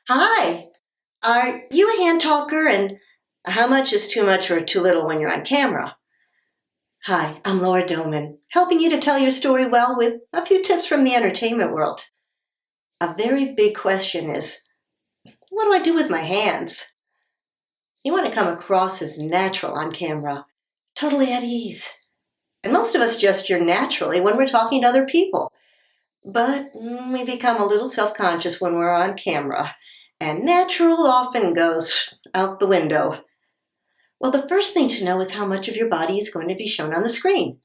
Hi, are you a hand talker and how much is too much or too little when you're on camera? Hi, I'm Laura Doman, helping you to tell your story well with a few tips from the entertainment world. A very big question is, what do I do with my hands? You want to come across as natural on camera, totally at ease. And most of us gesture naturally when we're talking to other people. But we become a little self-conscious when we're on camera, and natural often goes out the window. Well, the first thing to know is how much of your body is going to be shown on the screen.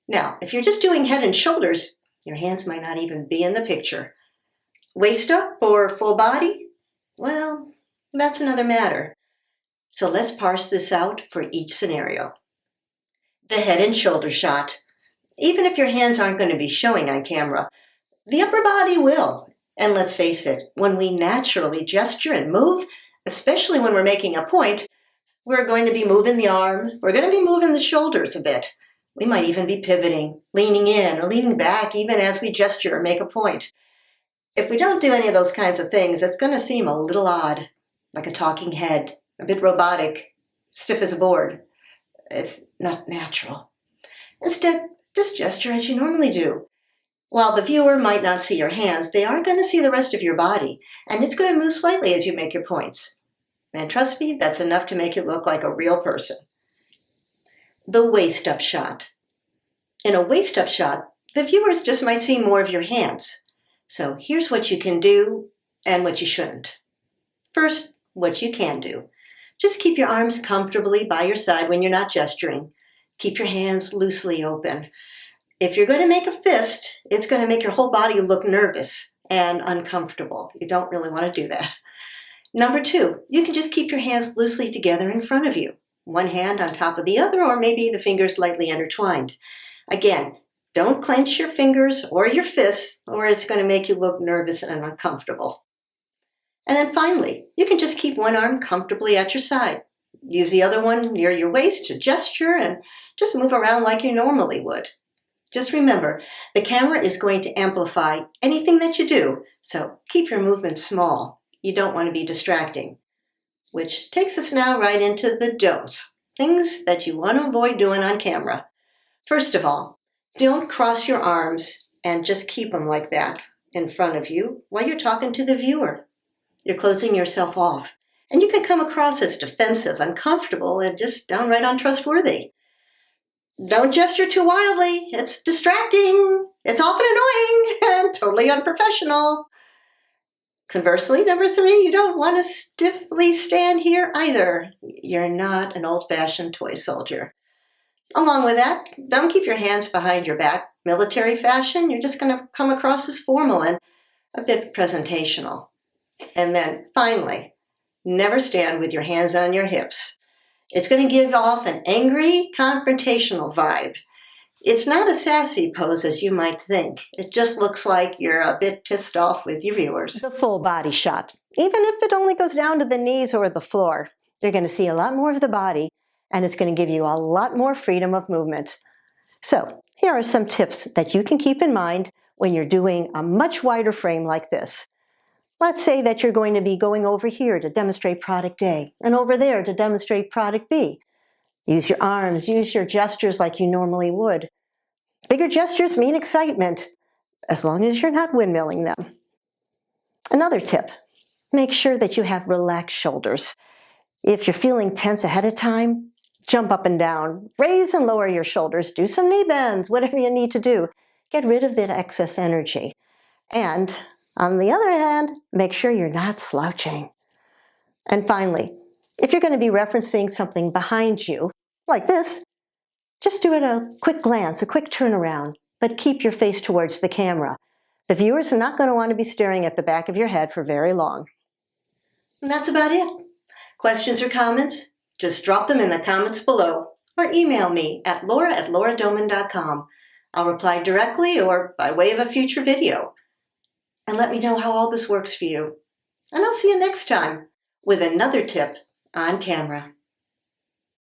Now, if you're just doing head and shoulders, your hands might not even be in the picture. Waist up or full body? Well, that's another matter. So let's parse this out for each scenario. The head and shoulder shot. Even if your hands aren't going to be showing on camera, the upper body will. And let's face it, when we naturally gesture and move, especially when we're making a point, we're going to be moving the arm. We're going to be moving the shoulders a bit. We might even be pivoting, leaning in or leaning back even as we gesture or make a point. If we don't do any of those kinds of things, it's going to seem a little odd, like a talking head, a bit robotic, stiff as a board. It's not natural. Instead, just gesture as you normally do. While the viewer might not see your hands, they are going to see the rest of your body, and it's going to move slightly as you make your points. And trust me, that's enough to make you look like a real person. The waist-up shot. In a waist-up shot, the viewers just might see more of your hands. So here's what you can do and what you shouldn't. First, what you can do. Just keep your arms comfortably by your side when you're not gesturing. Keep your hands loosely open. If you're going to make a fist, it's going to make your whole body look nervous and uncomfortable. You don't really want to do that. Number two, you can just keep your hands loosely together in front of you, one hand on top of the other, or maybe the fingers lightly intertwined. Again, don't clench your fingers or your fists, or it's going to make you look nervous and uncomfortable. And then finally, you can just keep one arm comfortably at your side. Use the other one near your waist to gesture and just move around like you normally would. Just remember, the camera is going to amplify anything that you do, so keep your movements small. You don't want to be distracting. Which takes us now right into the don'ts, things that you want to avoid doing on camera. First of all, don't cross your arms and just keep them like that in front of you while you're talking to the viewer. You're closing yourself off, and you can come across as defensive, uncomfortable, and just downright untrustworthy. Don't gesture too wildly. It's distracting. It's often annoying and totally unprofessional. Conversely, number three, you don't want to stiffly stand here either. You're not an old-fashioned toy soldier. Along with that, don't keep your hands behind your back, military fashion. You're just going to come across as formal and a bit presentational. And then finally, never stand with your hands on your hips. It's going to give off an angry, confrontational vibe. It's not a sassy pose as you might think. It just looks like you're a bit pissed off with your viewers. The full body shot. Even if it only goes down to the knees or the floor, you're going to see a lot more of the body, and it's going to give you a lot more freedom of movement. So here are some tips that you can keep in mind when you're doing a much wider frame like this. Let's say that you're going to be going over here to demonstrate product A, and over there to demonstrate product B. Use your arms, use your gestures like you normally would. Bigger gestures mean excitement, as long as you're not windmilling them. Another tip, make sure that you have relaxed shoulders. If you're feeling tense ahead of time, jump up and down, raise and lower your shoulders, do some knee bends, whatever you need to do. Get rid of that excess energy. And on the other hand, make sure you're not slouching. And finally, if you're going to be referencing something behind you, like this, just do it a quick glance, a quick turnaround, but keep your face towards the camera. The viewers are not going to want to be staring at the back of your head for very long. And that's about it. Questions or comments? Just drop them in the comments below or email me at laura@lauradoman.com. I'll reply directly or by way of a future video. And let me know how all this works for you. And I'll see you next time with another tip on camera.